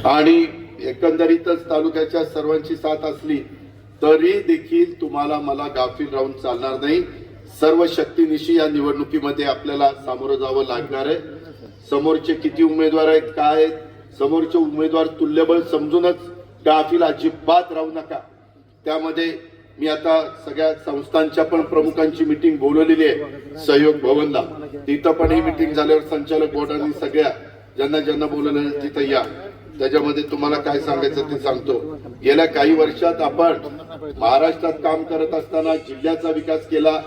आणि एकंदरीतच तालुक्याच्या सर्वांची साथ असली तरी देखील तुम्हाला मला गाफील राहून चालणार नाही। सर्व शक्तीनिशी या निवडणुकीमध्ये आपल्याला सामोरं जावं लागणार आहे। समोरचे किती उमेदवार आहेत, काय आहेत, समोरचे उमेदवार तुल्यबळ समजूनच गाफील अजिबात राहू नका। त्यामध्ये मी आता सगळ्या संस्थांच्या पण प्रमुखांची मीटिंग बोलवलेली आहे सहयोग भवनला। तिथं पण ही मीटिंग झाल्यावर संचालक बोर्डाने सगळ्या ज्यांना ज्यांना बोलवलं तिथं या। त्याच्यामध्ये तुम्हाला काय सांगायचं ते सांगतो। गेल्या काही वर्षात आपण महाराष्ट्रात काम करत असताना जिल्ह्याचा विकास केला,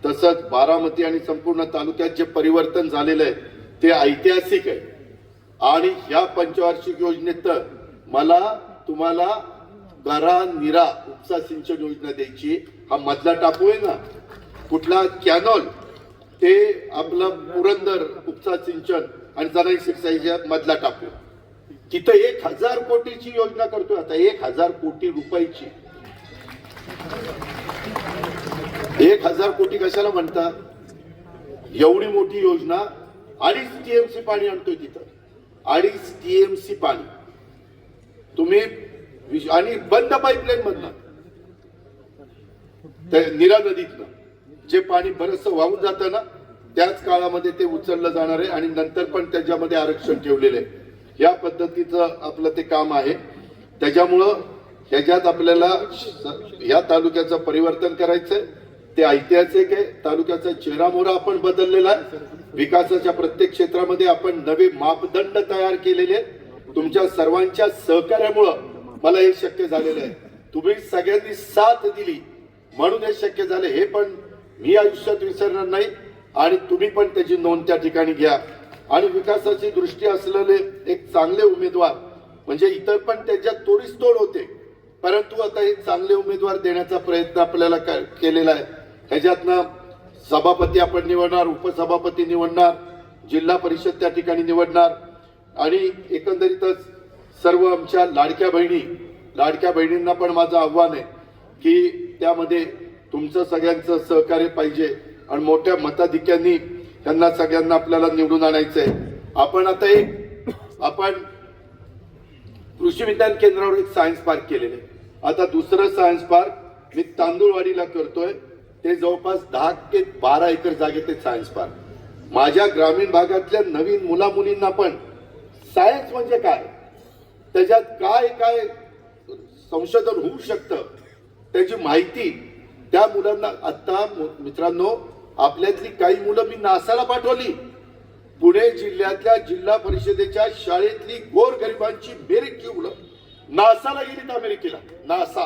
तसंच बारामती आणि संपूर्ण तालुक्यात जे परिवर्तन झालेलं आहे ते ऐतिहासिक आहे। आणि या पंचवार्षिक योजनेत मला तुम्हाला गरा निरा उपसा सिंचन योजना द्यायची। हा मधला टाकू आहे ना कुठला कॅनॉल, ते आपलं पुरंदर उपसा सिंचन आणि जनाई सिंचाईच्या मधला टाकू। तिथं 1000 कोटीची योजना करतोय आता, 1000 कोटी रुपयाची। 1000 कोटी कशाला म्हणतात? एवढी मोठी योजना 2.5 TMC पाणी आणतोय तिथं, 2.5 TMC पाणी तुम्ही, आणि बंद पाईपलाईन मधनं नीरा नदीतनं जे पाणी बरंच वाहून जातं ना त्याच काळामध्ये ते उचललं जाणार आहे आणि नंतर पण त्याच्यामध्ये आरक्षण ठेवलेलं आहे। या पद्धतीचं आपलं ते काम आहे। त्याच्यामुळं ह्याच्यात आपल्याला या तालुक्याचं परिवर्तन करायचंय, ते ऐतिहासिक आहे। तालुक्याचा चेहरा मोहरा आपण बदललेला आहे। विकासाच्या प्रत्येक क्षेत्रामध्ये आपण नवे मापदंड तयार केलेले आहेत। तुमच्या सर्वांच्या सहकार्यामुळं मला हे शक्य झालेलं आहे। तुम्ही सगळ्यांनी साथ दिली म्हणून हे शक्य झाले, हे पण मी आयुष्यात विसरणार नाही। आणि तुम्ही पण त्याची नोंद त्या ठिकाणी घ्या। आणि विकासाची दृष्टी असलेले एक चांगले उमेदवार म्हणजे इतर पण त्याच्यात तोडीसतोड होते, परंतु आता हे चांगले उमेदवार देण्याचा प्रयत्न आपल्याला केलेला आहे। ह्याच्यातनं सभापती आपण निवडणार, उपसभापती निवडणार, जिल्हा परिषद त्या ठिकाणी निवडणार आणि एकंदरीतच सर्व आमच्या लाडक्या बहिणींना पण माझं आव्हान आहे की त्यामध्ये तुमचं सगळ्यांचं सहकार्य पाहिजे आणि मोठ्या मताधिक्यांनी त्यांना सगळ्यांना आपल्याला निवडून आणायचंय। आपण कृषी विज्ञान केंद्रावर एक सायन्स पार्क केलेलं आहे। आता दुसरं सायन्स पार्क मी तांदूळवाडीला करतोय, ते जवळपास 10 ते 12 एकर जागेत ते सायन्स पार्क। माझ्या ग्रामीण भागातल्या नवीन मुला मुलींना पण सायन्स म्हणजे काय, त्याच्यात काय काय संशोधन होऊ शकतं त्याची माहिती त्या मुलांना। आता मित्रांनो, आपल्यातली काही मुलं मी नासाला पाठवली। पुणे जिल्ह्यातल्या जिल्हा परिषदेच्या शाळेतली गोरगरिबांची बेरीजची मुलं नासाला गेलीत, अमेरिकेला नासा।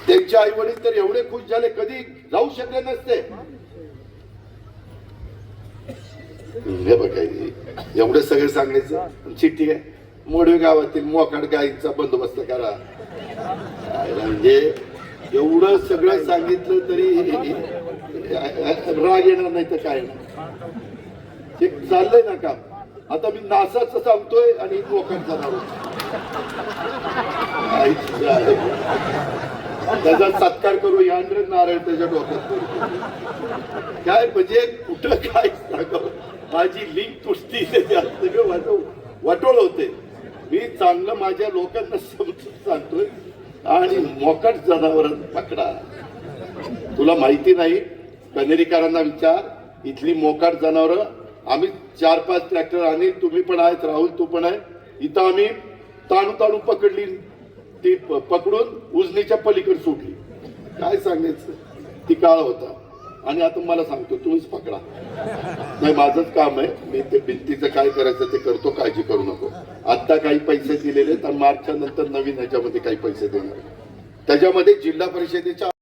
त्यांचे आई वडील तर एवढे खुश झाले, कधी जाऊ शकले नसते। हे बघा एवढं सगळं सांगायचं चिठ्ठी आहे, मोडवे गावातील मोकाट गायींचा बंदोबस्त करा। म्हणजे एवढं सगळं सांगितलं तरी राग येणार नाही तर काय ते चाललंय ना काम। आता मी नासाचं सांगतोय आणि मोकाट जाणार त्याचा सत्कार करू यांद्र नारळ त्याच्या डोक्यात काय म्हणजे कुठं काय सांगावं, माझी लिंक तुटती वाटोळ होते। मी चांगलं माझ्या लोकांना समजून सांगतोय आणि मोकाट जनावर पकडा। तुला माहिती नाही, कनेरीकरांना विचार, इथली मोकाट जनावर आम्ही 4-5 ट्रॅक्टर आणि तुम्ही पण आहेत, राहुल तू पण आहे, इथं आम्ही ताणू पकडली, ती पकडून उजनीच्या पलीकडे सुटली। काय सांगायचं, ती काळ होता। आणि आता मला सांगतो तुम्हीच पकडा, नाही माझंच काम आहे, मी ते भिंतीचं काय करायचं ते करतो, काळजी करू नको। आता काही पैसे दिलेले तर मार्चच्या नंतर नवीन ह्याच्यामध्ये काही पैसे देणार, त्याच्यामध्ये जिल्हा परिषदेच्या